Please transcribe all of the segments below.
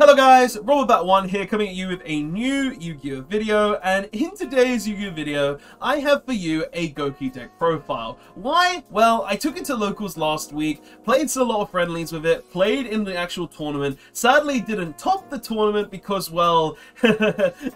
Hello guys, Robert1 here coming at you with a new Yu-Gi-Oh video, and in today's Yu-Gi-Oh video, I have for you a Gouki deck profile. Why? Well, I took it to locals last week, played a lot of friendlies with it, played in the actual tournament, sadly didn't top the tournament because, well,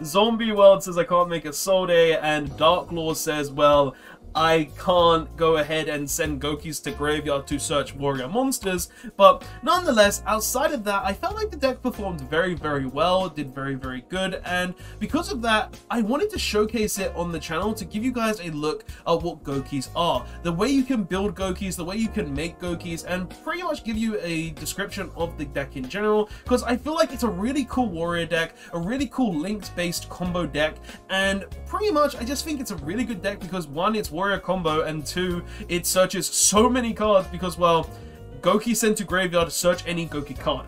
Zombie World says I can't make a Soul Day, and Dark Law says, well, I can't go ahead and send Goukis to graveyard to search warrior monsters, but nonetheless, outside of that, I felt like the deck performed very well, did very good, and because of that, I wanted to showcase it on the channel to give you guys a look at what Goukis are, the way you can build Goukis, the way you can make Goukis, and pretty much give you a description of the deck in general, because I feel like it's a really cool warrior deck, a really cool links-based combo deck, and pretty much I just think it's a really good deck because one, it's warrior combo, and two, it searches so many cards because, well, Gouki sent to graveyard, search any Gouki card.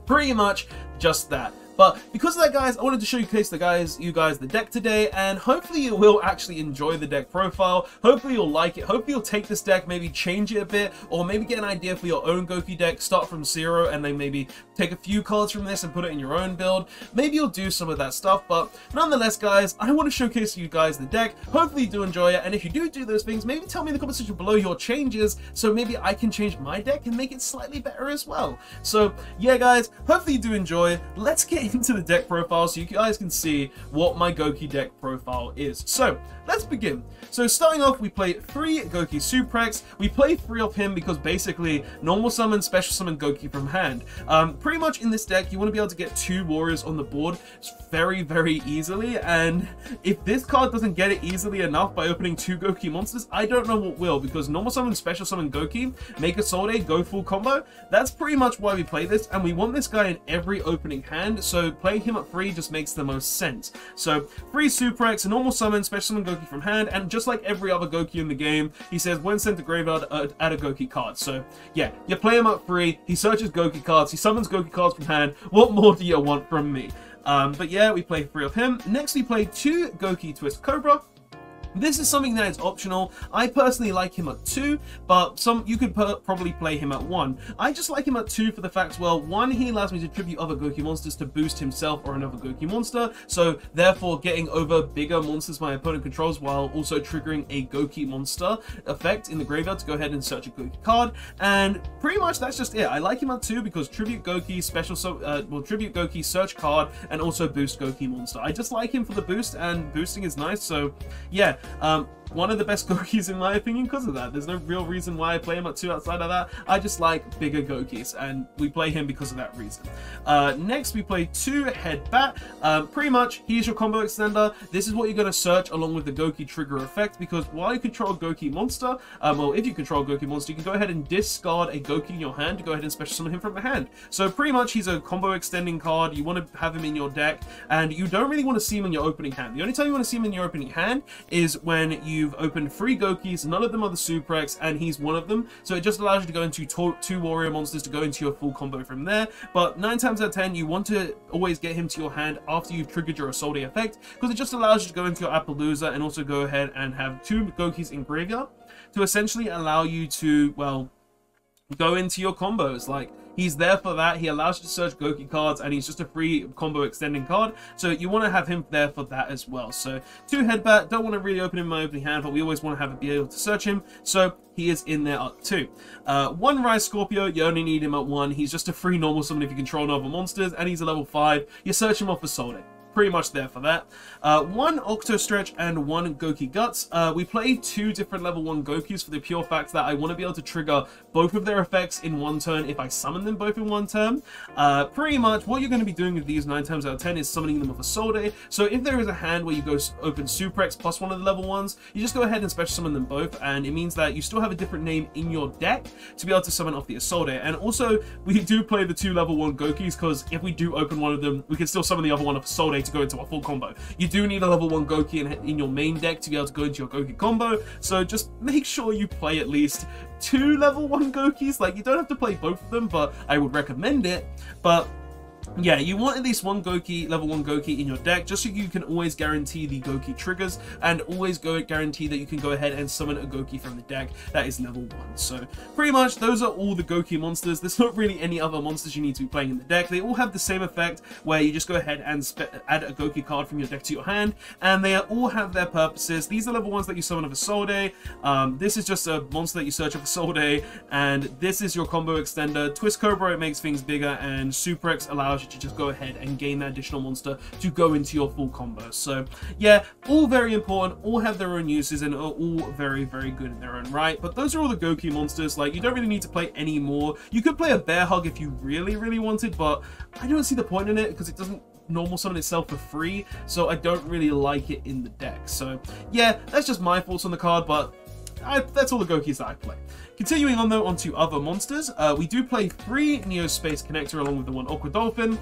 Pretty much just that. But because of that, guys, I wanted to showcase you guys the deck today, and hopefully you will actually enjoy the deck profile. Hopefully you'll like it. Hopefully you'll take this deck, maybe change it a bit, or maybe get an idea for your own Gouki deck, start from zero, and then maybe take a few cards from this and put it in your own build. Maybe you'll do some of that stuff, but nonetheless, guys, I want to showcase you guys the deck. Hopefully you do enjoy it, and if you do those things, maybe tell me in the comment section below your changes, so maybe I can change my deck and make it slightly better as well. So yeah, guys, hopefully you do enjoy. Let's get into the deck profile so you guys can see what my Gouki deck profile is. So let's begin. So starting off, we play 3 Gouki Suprex. We play 3 of him because basically normal summon, special summon Gouki from hand. Pretty much in this deck, you want to be able to get 2 warriors on the board very easily, and if this card doesn't get it easily enough by opening 2 Gouki monsters, I don't know what will, because normal summon, special summon Gouki, make a Soul Day, go full combo. That's pretty much why we play this, and we want this guy in every opening hand, so playing him at 3 just makes the most sense. So 3 Suprex, a normal summon, special summon Gouki from hand, and just like every other Gouki in the game, he says when sent to graveyard, add a Gouki card. So yeah, you play him at 3, he searches Gouki cards, he summons Gouki cards from hand. What more do you want from me? But yeah, we play 3 of him. Next we play 2 Gouki Twist Cobra. This is something that is optional. I personally like him at 2, but you could probably play him at 1. I just like him at 2 for the fact, well, 1, he allows me to tribute other Gouki monsters to boost himself or another Gouki monster, so therefore getting over bigger monsters my opponent controls while also triggering a Gouki monster effect in the graveyard to go ahead and search a Gouki card, and pretty much that's just it. I like him at 2 because tribute Gouki, tribute Gouki, search card, and also boost Gouki monster. I just like him for the boost, and boosting is nice, so yeah. One of the best Goukis in my opinion because of that. There's no real reason why I play him at 2 outside of that. I just like bigger Goukis, and we play him because of that reason. Next we play 2 Headbat. Pretty much, here's your combo extender. This is what you're going to search along with the Gouki trigger effect, because while you control a Gouki monster, well, if you control a Gouki monster, you can go ahead and discard a Gouki in your hand to go ahead and special summon him from the hand. So pretty much he's a combo extending card. You want to have him in your deck, and you don't really want to see him in your opening hand. The only time you want to see him in your opening hand is when you've opened 3 Goukis, none of them are the Suprex, and he's one of them, so it just allows you to go into 2 warrior monsters to go into your full combo from there. But 9 times out of 10, you want to always get him to your hand after you've triggered your Soul Day effect, because it just allows you to go into your Appaloosa and also go ahead and have 2 Goukis in graveyard to essentially allow you to, well, go into your combos. Like, he's there for that. He allows you to search Gouki cards, and he's just a free combo extending card. So you want to have him there for that as well. So 2 Headbat, don't want to really open him in my opening hand, but we always want to be able to search him. So he is in there at 2. 1 Rise Scorpio, you only need him at 1. He's just a free normal summon if you control other monsters, and he's a level 5. You search him off for Soul Day. Pretty much there for that. 1 Octo Stretch and 1 Gouki Guts. We play 2 different level 1 Goukis for the pure fact that I want to be able to trigger both of their effects in one turn if I summon them both in one turn. Pretty much what you're going to be doing with these 9 times out of 10 is summoning them with a Soul Day. So if there is a hand where you go open Suprex plus one of the level 1s, you just go ahead and special summon them both, and it means that you still have a different name in your deck to be able to summon off the Soul Day. And also, we do play the 2 level 1 Goukis because if we do open one of them, we can still summon the other one off a Soul Day to go into a full combo. You do need a level 1 Gouki in your main deck to be able to go into your Gouki combo, so just make sure you play at least 2 level 1 Goukis. Like, you don't have to play both of them, but I would recommend it. But yeah, you want at least one Gouki, level 1 Gouki in your deck, just so you can always guarantee the Gouki triggers, and always guarantee that you can go ahead and summon a Gouki from the deck that is level 1. So pretty much those are all the Gouki monsters. There's not really any other monsters you need to be playing in the deck. They all have the same effect, where you just go ahead and add a Gouki card from your deck to your hand, and they all have their purposes. These are level 1s that you summon of a Soul Day. This is just a monster that you search of a Soul Day, and this is your combo extender. Twist Cobra, it makes things bigger, and Super X allows you to just go ahead and gain that additional monster to go into your full combo. So yeah, all very important, all have their own uses, and are all very, very good in their own right. But those are all the Gouki monsters. Like, you don't really need to play any more. You could play a Bear Hug if you really, really wanted, but I don't see the point in it because it doesn't normal summon itself for free, so I don't really like it in the deck. So yeah, that's just my thoughts on the card, but that's all the Goukis that I play. Continuing on though, onto other monsters, we do play 3 Neo Space Connector along with the 1 Aqua Dolphin.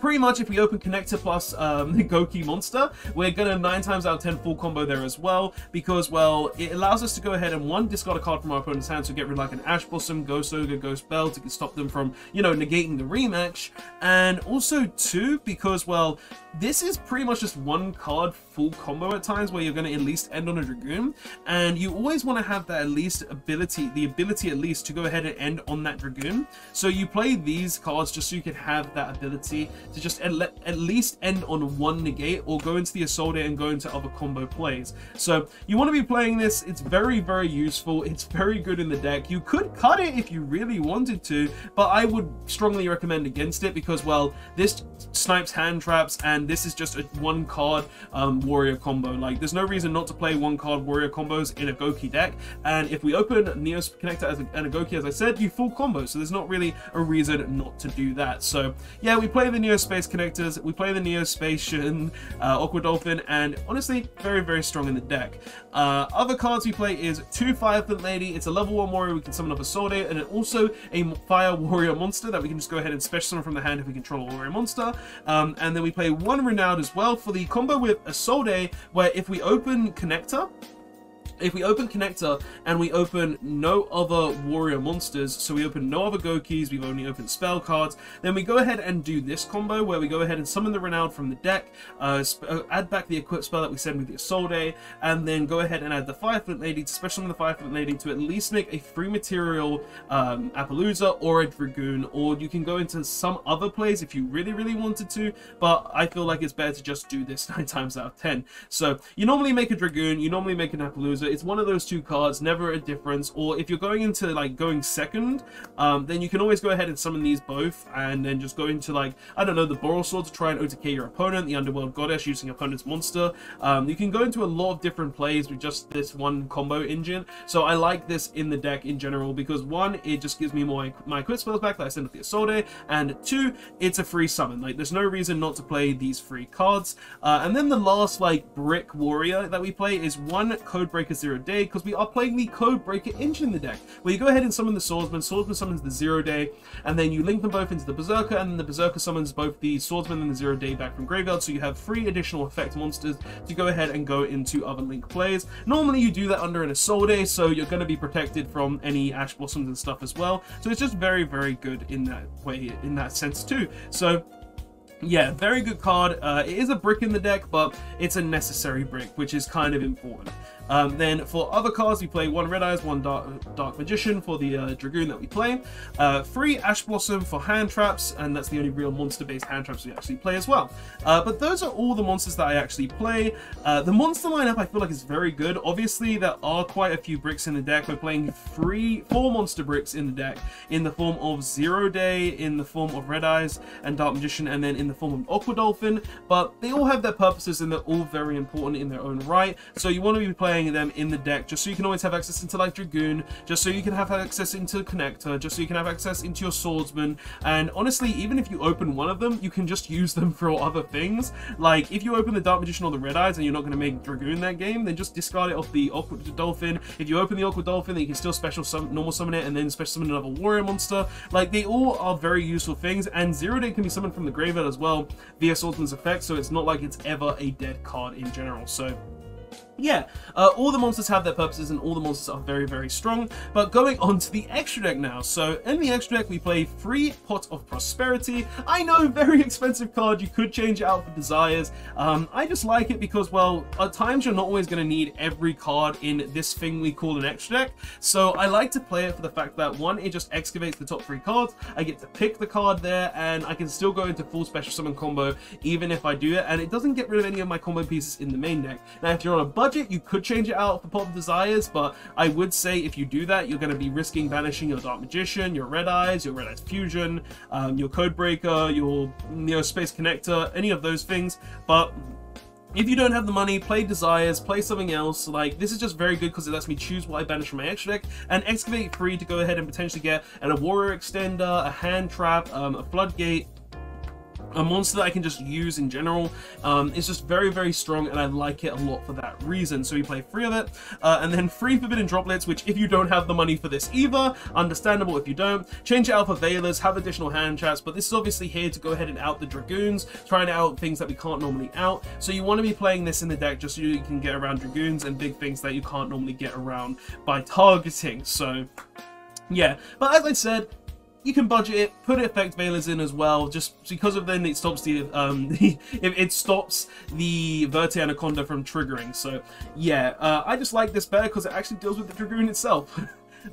Pretty much if we open Connector plus the Gouki monster, we're gonna 9 times out of 10 full combo there as well, because, well, it allows us to go ahead and 1, discard a card from our opponent's hand to get rid of like an Ash Blossom, Ghost Ogre, Ghost Bell to stop them from, you know, negating the rematch, and also 2, because, well, this is pretty much just 1 card full combo at times where you're going to at least end on a Dragoon, and you always want to have that at least the ability at least to go ahead and end on that Dragoon. So you play these cards just so you can have that ability to just at least end on 1 negate, or go into the Assault and go into other combo plays. So you want to be playing this. It's very, very useful. It's very good in the deck. You could cut it if you really wanted to, but I would strongly recommend against it because, well, this snipes hand traps, and this is just a 1 card warrior combo. Like, there's no reason not to play 1 card warrior combos in a Gouki deck, and if we open Neo Connector and a Gouki, as I said, you full combo, so there's not really a reason not to do that. So yeah, we play the Neo Space Connectors, we play the Neo Spacian Aqua Dolphin, and honestly, very, very strong in the deck. Other cards we play is 2 Fireflint Lady. It's a level 1 warrior we can summon off a Soul Day, and also a Fire Warrior monster that we can just go ahead and special summon from the hand if we control a warrior monster. And then we play 1 Renowned as well for the combo with a Soul Day, where if we open Connector and we open no other warrior monsters, so we open no other Goukis, we've only opened spell cards, then we go ahead and do this combo where we go ahead and summon the Renowned from the deck, add back the equip spell that we send with the Assault Day, and then go ahead and add the Fireflint Lady to special summon the Fireflint Lady to at least make a free material Appaloosa or a Dragoon, or you can go into some other plays if you really, really wanted to, but I feel like it's better to just do this 9 times out of 10. So you normally make a Dragoon, you normally make an Appaloosa. It's one of those 2 cards, never a difference. Or if you're going into like going second, then you can always go ahead and summon these both, and then just go into, like, I don't know, the Boral Sword to try and OTK your opponent, the Underworld Goddess using your opponent's monster. You can go into a lot of different plays with just this 1 combo engine. So I like this in the deck in general because, 1, it just gives me more my equip spells back that I send with the Assault Day, and 2, it's a free summon. Like, there's no reason not to play these free cards. And then the last, like, brick warrior that we play is 1 Codebreaker 0 Day, because we are playing the Codebreaker engine in the deck, where you go ahead and summon the Swordsman summons the 0 Day, and then you link them both into the Berserker, and then the Berserker summons both the Swordsman and the 0 Day back from graveyard, so you have 3 additional effect monsters to go ahead and go into other link plays. Normally you do that under an Assault Day, so you're going to be protected from any Ash Blossoms and stuff as well, so it's just very, very good in that way, in that sense too. So yeah, very good card. It is a brick in the deck, but it's a necessary brick, which is kind of important. Then for other cards, we play 1 Red Eyes, 1 Dark Magician for the Dragoon that we play. 3 Ash Blossom for hand traps, and that's the only real monster-based hand traps we actually play as well. But those are all the monsters that I actually play. The monster lineup I feel like is very good. Obviously, there are quite a few bricks in the deck. We're playing 4 monster bricks in the deck, in the form of 0 Day, in the form of Red Eyes and Dark Magician, and then in the form of Aqua Dolphin. But they all have their purposes, and they're all very important in their own right. So you want to be playing them in the deck just so you can always have access into, like, Dragoon, just so you can have access into Connector, just so you can have access into your Swordsman. And honestly, even if you open one of them, you can just use them for other things. Like, if you open the Dark Magician or the Red Eyes and you're not going to make Dragoon that game, then just discard it off the Aqua Dolphin. If you open the Aqua Dolphin, then you can still normal summon it and then special summon another warrior monster. Like, they all are very useful things, and 0 Day can be summoned from the graveyard as well via Swordsman's effect, so it's not like it's ever a dead card in general. So yeah, all the monsters have their purposes and all the monsters are very, very strong. But going on to the extra deck now. So in the extra deck, we play free Pot of Prosperity. I know, very expensive card. You could change it out for Desires. I just like it because, well, at times you're not always going to need every card in this thing we call an extra deck. So I like to play it for the fact that, one, it just excavates the top 3 cards. I get to pick the card there and I can still go into full special summon combo even if I do it. And it doesn't get rid of any of my combo pieces in the main deck. Now, if you're on a budget, you could change it out for Pot of Desires, but I would say if you do that, you're going to be risking banishing your Dark Magician, your Red Eyes Fusion, your Codebreaker, your Space Connector, any of those things. But if you don't have the money, play Desires, play something else. Like, this is just very good because it lets me choose what I banish from my extra deck, and Excavate free to go ahead and potentially get a Warrior Extender, a Hand Trap, a Floodgate, a monster that I can just use in general. It's just very, very strong, and I like it a lot for that reason. So we play 3 of it, and then 3 Forbidden Droplets, which if you don't have the money for this either, understandable if you don't. Change it out for Veilers, have additional hand traps, but this is obviously here to go ahead and out the Dragoons, trying out things that we can't normally out. So you want to be playing this in the deck just so you can get around Dragoons and big things that you can't normally get around by targeting. So yeah, but as I said, you can budget it, put Effect Veilers in as well, just because of then it stops the it stops the Verte Anaconda from triggering. So yeah, I just like this better because it actually deals with the Dragoon itself.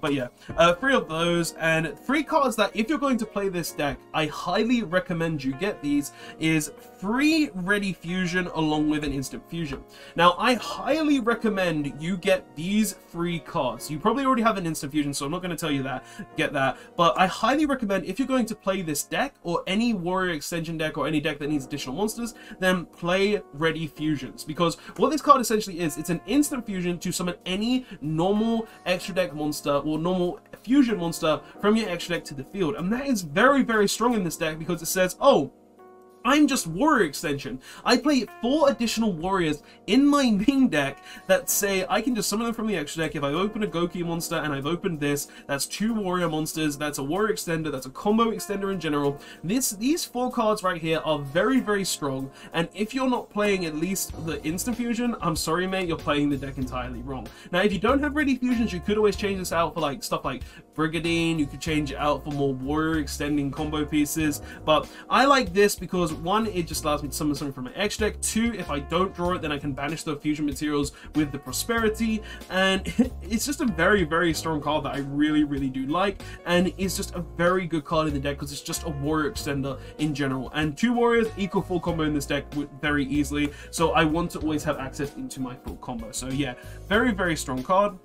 But yeah, 3 of those, and 3 cards that if you're going to play this deck, I highly recommend you get these, is 3 Ready Fusion along with an Instant Fusion. Now, I highly recommend you get these 3 cards. You probably already have an Instant Fusion, so I'm not going to tell you that, get that, but I highly recommend if you're going to play this deck, or any Warrior Extension deck, or any deck that needs additional monsters, then play Ready Fusions, because what this card essentially is, it's an Instant Fusion to summon any normal extra deck monster or normal fusion monster from your extra deck to the field, and that is very, very strong in this deck because it says, oh, I'm just Warrior Extension. I play 4 additional warriors in my main deck that say I can just summon them from the extra deck. If I open a Gouki monster and I've opened this, that's 2 warrior monsters, that's a warrior extender, that's a combo extender in general. These 4 cards right here are very, very strong, and if you're not playing at least the Instant Fusion, I'm sorry mate, you're playing the deck entirely wrong. Now, if you don't have Ready Fusions, you could always change this out for like stuff like Brigadine, you could change it out for more warrior extending combo pieces, but I like this because 1, it just allows me to summon something from my extra deck. 2, if I don't draw it, then I can banish the fusion materials with the Prosperity, and it's just a very, very strong card that I really, really do like, and it's just a very good card in the deck because it's just a warrior extender in general, and 2 warriors equal full combo in this deck very easily, so I want to always have access into my full combo. So yeah, very, very strong card.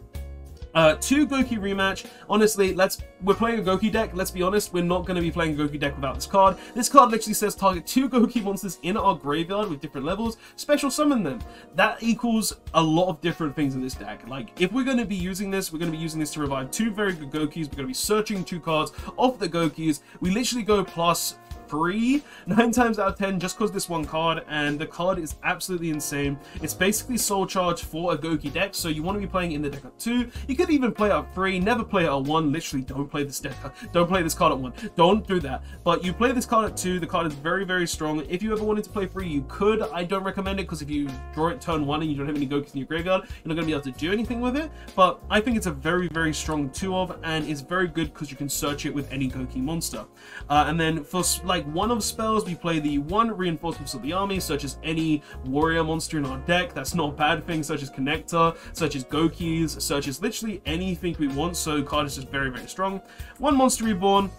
2 Gouki rematch. Honestly, we're playing a Gouki deck. Let's be honest, we're not going to be playing a Gouki deck without this card. This card literally says target 2 Gouki monsters in our graveyard with different levels, special summon them. That equals a lot of different things in this deck. Like, if we're going to be using this, we're going to be using this to revive 2 very good Goukis. We're going to be searching 2 cards off the Goukis. We literally go plus 3 9 times out of 10 just because this one card, and the card is absolutely insane. It's basically soul charge for a Gouki deck, so you want to be playing in the deck at 2. You could even play it at 3, never play it at 1. Literally, don't play this deck, don't play this card at 1, don't do that. But you play this card at 2. The card is very, very strong. If you ever wanted to play 3, you could. I don't recommend it because if you draw it turn 1 and you don't have any Goukis in your graveyard, you're not going to be able to do anything with it. But I think it's a very, very strong 2 of, and it's very good because you can search it with any Gouki monster. And then for like 1 of spells, we play the 1 reinforcements of the army, such as any warrior monster in our deck. That's not a bad thing, such as Connector, such as Goukis, such as literally anything we want. So card is just very, very strong. 1 monster reborn.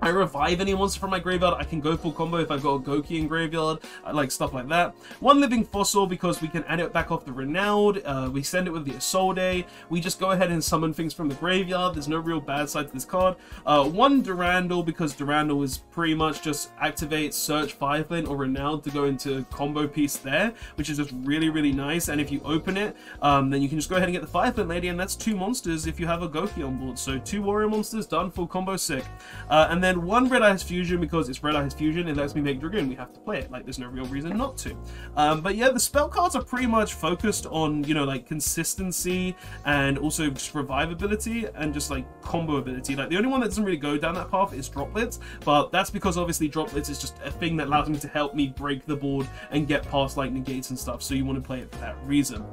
I revive any monster from my graveyard. I can go full combo if I've got a Gouki in graveyard, like stuff like that. 1 living fossil because we can add it back off the Renowned. We send it with the Isolde. We just go ahead and summon things from the graveyard. There's no real bad side to this card. 1 Durandal because Durandal is pretty much just activate, search Fireflame or Renowned to go into combo piece there, which is just really, really nice. And if you open it, then you can just go ahead and get the Fireflame Lady, and that's 2 monsters if you have a Gouki on board. So 2 warrior monsters done, full combo, sick. And then 1 Red Eyes Fusion because it's Red Eyes Fusion. It lets me make Dragoon. We have to play it. Like, there's no real reason not to. But yeah, the spell cards are pretty much focused on, you know, like consistency and also just revivability and just like combo ability. Like, the only one that doesn't really go down that path is Droplets, but that's because obviously Droplets is just a thing that allows me to help me break the board and get past like negates and stuff. So you want to play it for that reason.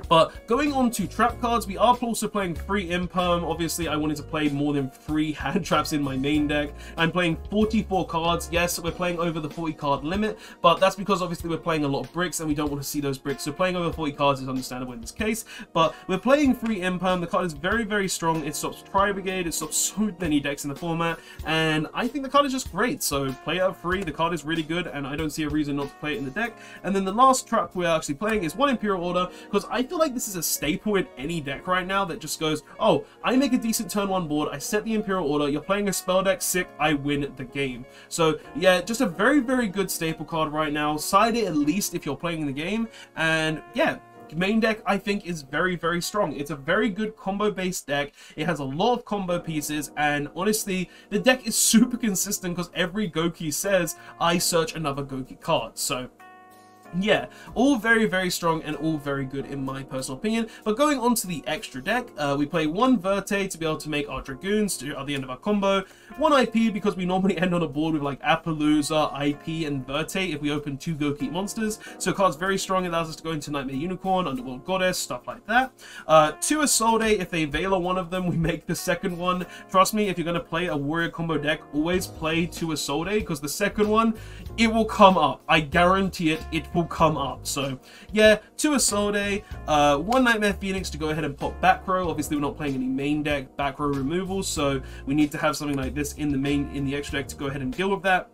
But going on to trap cards, we are also playing 3 Imperm. Obviously, I wanted to play more than 3 hand traps in my main deck. I'm playing 44 cards. Yes, we're playing over the 40 card limit, but that's because obviously we're playing a lot of bricks and we don't want to see those bricks. So playing over 40 cards is understandable in this case, but we're playing 3 Imperm. The card is very, very strong. It stops Tri-Brigade. It stops so many decks in the format, and I think the card is just great. So play out 3. The card is really good, and I don't see a reason not to play it in the deck. And then the last trap we're actually playing is 1 Imperial Order, because I feel like this is a staple in any deck right now that just goes, oh, I make a decent turn 1 board, I set the Imperial Order, you're playing a spell deck, sick, I win the game. So yeah, just a very, very good staple card right now. Side it at least if you're playing the game, and yeah, main deck I think is very, very strong. It's a very good combo based deck. It has a lot of combo pieces, and honestly the deck is super consistent because every Gouki says I search another Gouki card. So yeah, all very, very strong and all very good in my personal opinion. But going on to the extra deck, we play 1 Verte to be able to make our Dragoons at the end of our combo, 1 IP because we normally end on a board with like Appaloosa, IP, and Verte if we open 2 Gouki monsters. So card's very strong. It allows us to go into Nightmare Unicorn, Underworld Goddess, stuff like that. 2 Isolde, if they Veiler one of them, we make the second one. Trust me, if you're going to play a Warrior combo deck, always play 2 Isolde because the second one, it will come up. I guarantee it, it will come up. So yeah, 2 Isolde, 1 Nightmare Phoenix to go ahead and pop back row. Obviously we're not playing any main deck back row removals, so we need to have something like this in the extra deck to go ahead and deal with that.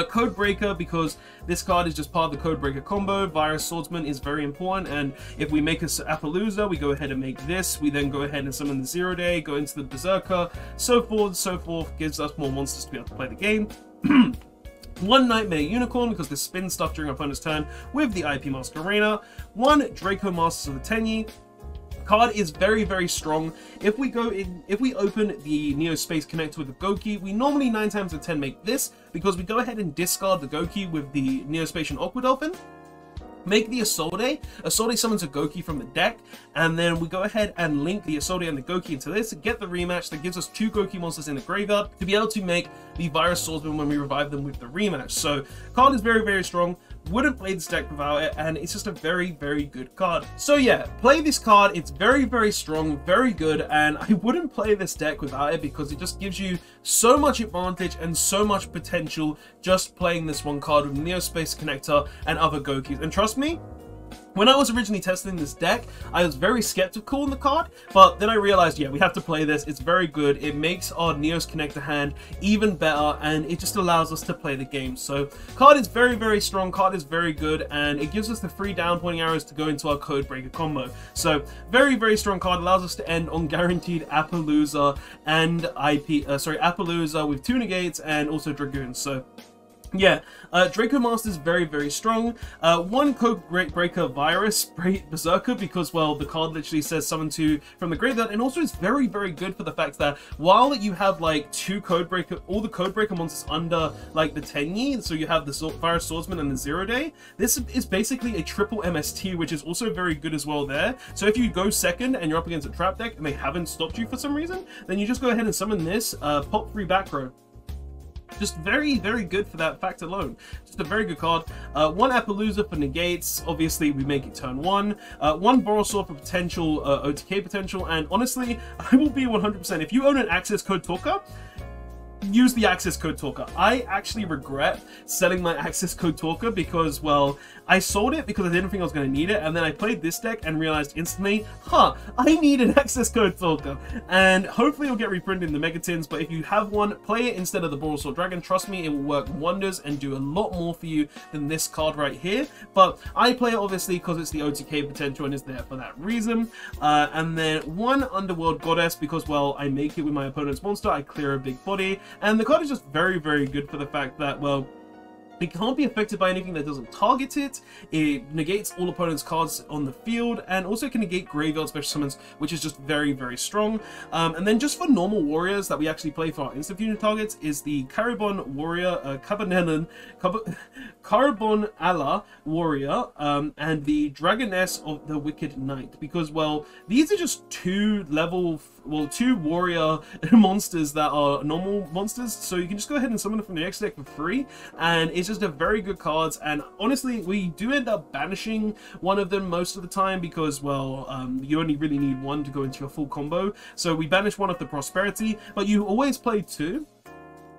Code Breaker, because this card is just part of the Code Breaker combo. Virus Swordsman is very important, and if we make a Appaloosa, we go ahead and make this. We then go ahead and summon the 0 Day, go into the Berserker, so forth, gives us more monsters to be able to play the game. 1 Nightmare Unicorn, because this spins stuff during our opponent's turn with the IP Master Arena. 1 Draco Masters of the Tenyi. Card is very, very strong. If we open the Neo Space Connector with the Gouki, we normally 9 times out of 10 make this, because we go ahead and discard the Gouki with the Neo-Spacian Aqua Dolphin. Make the Isolde. Isolde summons a Gouki from the deck, and then we go ahead and link the Isolde and the Gouki into this, get the rematch that gives us 2 Gouki monsters in the graveyard to be able to make the Virus Swordsman when we revive them with the rematch. So card is very, very strong. Wouldn't play this deck without it, and it's just a very, very good card. So yeah, play this card. It's very, very strong, very good, and I wouldn't play this deck without it because it just gives you so much advantage and so much potential just playing this one card with Neo Space Connector and other Goukis. And trust me, when I was originally testing this deck, I was very skeptical on the card, but then I realized, yeah, we have to play this. It's very good. It makes our Neos Connector hand even better, and it just allows us to play the game. So card is very, very strong. Card is very good, and it gives us the 3 down pointing arrows to go into our Code Breaker combo. So very, very strong card. Allows us to end on guaranteed Appaloosa and Appaloosa with 2 negates and also Dragoons. So yeah, Draco Master is very, very strong. 1 Code Breaker Virus Berserker because, well, the card literally says summon 2 from the graveyard, and also it's very, very good for the fact that while you have like 2 Code Breaker, all the Code Breaker monsters under like the Tenyi, so you have the Virus Swordsman and the 0 Day, this is basically a triple MST, which is also very good as well there. So if you go second and you're up against a trap deck and they haven't stopped you for some reason, then you just go ahead and summon this, pop 3 back row. Just very, very good for that fact alone. Just a very good card. 1 Appaloosa for negates. Obviously, we make it turn 1. 1 Borosaur for potential OTK potential. And honestly, I will be 100%. If you own an access code talker, use the access code talker. I actually regret selling my access code talker because, well, I sold it because I didn't think I was going to need it, and then I played this deck and realized instantly, I need an access code talker, and hopefully it'll get reprinted in the Megatins. But if you have one, play it instead of the Borosaur Dragon. Trust me, it will work wonders and do a lot more for you than this card right here. But I play it obviously because it's the OTK potential and is there for that reason. And then 1 Underworld Goddess because, well, I make it with my opponent's monster, I clear a big body, and the card is just very, very good for the fact that, well, it can't be affected by anything that doesn't target it. It negates all opponents' cards on the field, and also can negate graveyard special summons, which is just very, very strong. And then just for normal warriors that we actually play for our instant fusion targets is the Caribon Warrior, Carbon Allah Warrior, and the Dragoness of the Wicked Knight. Because, well, these are just 2 warrior monsters that are normal monsters, so you can just go ahead and summon them from the X deck for free, and it's just a very good cards, and honestly, we do end up banishing one of them most of the time because, well, you only really need one to go into your full combo. So we banish one of the prosperity, but you always play two.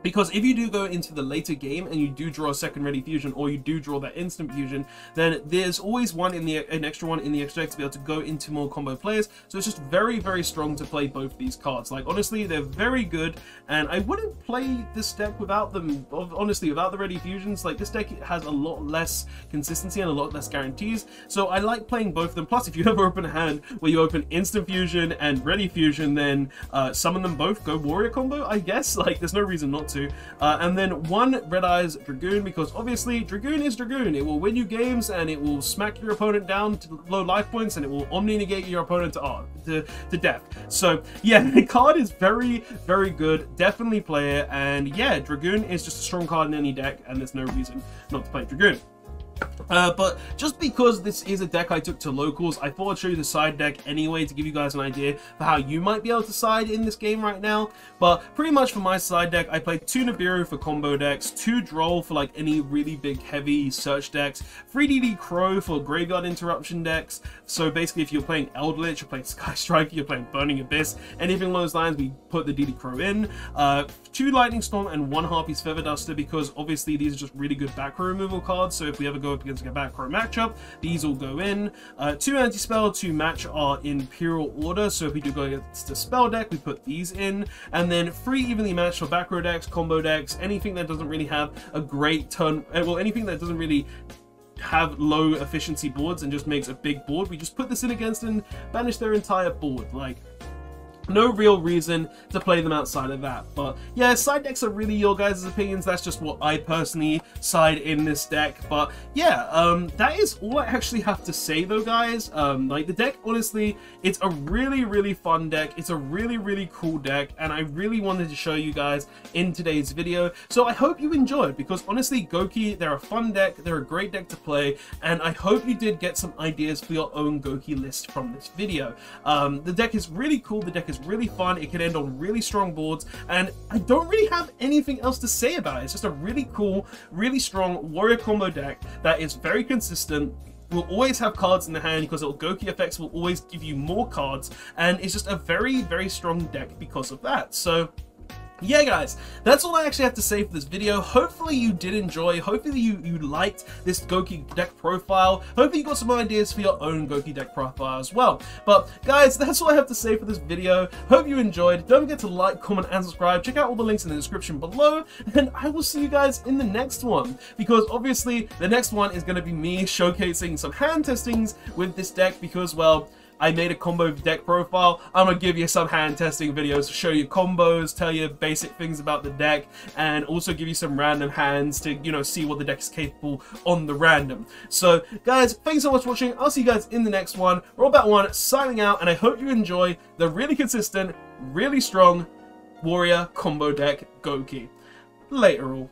Because if you do go into the later game and you do draw a second ready fusion, or you do draw that instant fusion, then there's always an extra one in the extra deck to be able to go into more combo players. So it's just very, very strong to play both these cards. Like, honestly, they're very good, and I wouldn't play this deck without them. Honestly, without the ready fusions, like, this deck has a lot less consistency and a lot less guarantees. So I like playing both of them. Plus, if you ever open a hand where you open instant fusion and ready fusion, then summon them both, go warrior combo, I guess. Like, there's no reason not to. And then one Red Eyes Dragoon, because obviously Dragoon is Dragoon. It will win you games, and it will smack your opponent down to low life points, and it will omni-negate your opponent to death. So yeah, the card is very, very good. Definitely play it. And yeah, Dragoon is just a strong card in any deck, and there's no reason not to play Dragoon. But just because this is a deck I took to locals, I thought I'd show you the side deck anyway to give you guys an idea for how you might be able to side in this game right now. But pretty much for my side deck, I played 2 Nibiru for combo decks, 2 Droll for like any really big heavy search decks, 3 DD Crow for graveyard interruption decks. So basically, if you're playing Eldritch, you're playing Sky Striker, you're playing Burning Abyss, anything along those lines, we put the DD Crow in. 2 Lightning Storm and 1 Harpy's Feather Duster, because obviously these are just really good back row removal cards. So if we ever go up against a back row matchup, these all go in. 2 Anti-Spell, 2 Match are in Imperial order, so if we do go against the spell deck, we put these in. And then 3 Evenly Matched for back row decks, combo decks, anything that doesn't really have a great turn, well, anything that doesn't really have low efficiency boards and just makes a big board, we just put this in against and banish their entire board. Like, no real reason to play them outside of that. But yeah, side decks are really your guys' opinions. That's just what I personally side in this deck. But yeah, that is all I actually have to say though, guys. Like, the deck, honestly, it's a really, really fun deck. It's a really, really cool deck, and I really wanted to show you guys in today's video. So I hope you enjoyed, because honestly, Gouki, they're a fun deck. They're a great deck to play, and I hope you did get some ideas for your own Gouki list from this video. The deck is really cool. The deck is really fun. It can end on really strong boards, and I don't really have anything else to say about it. It's just a really cool, really strong warrior combo deck that is very consistent. Will always have cards in the hand because little Gouki effects will always give you more cards, and it's just a very, very strong deck because of that. So yeah, guys, that's all I actually have to say for this video. Hopefully you did enjoy. Hopefully you liked this Gouki deck profile. Hopefully you got some ideas for your own Gouki deck profile as well. But guys, that's all I have to say for this video. Hope you enjoyed. Don't forget to like, comment, and subscribe. Check out all the links in the description below, and I will see you guys in the next one, because obviously the next one is going to be me showcasing some hand testings with this deck, because, well, I made a combo deck profile. I'm gonna give you some hand testing videos to show you combos, tell you basic things about the deck, and also give you some random hands to, you know, see what the deck is capable on the random. So guys, thanks so much for watching. I'll see you guys in the next one. Robot1 signing out, and I hope you enjoy the really consistent, really strong warrior combo deck Gouki. Later all.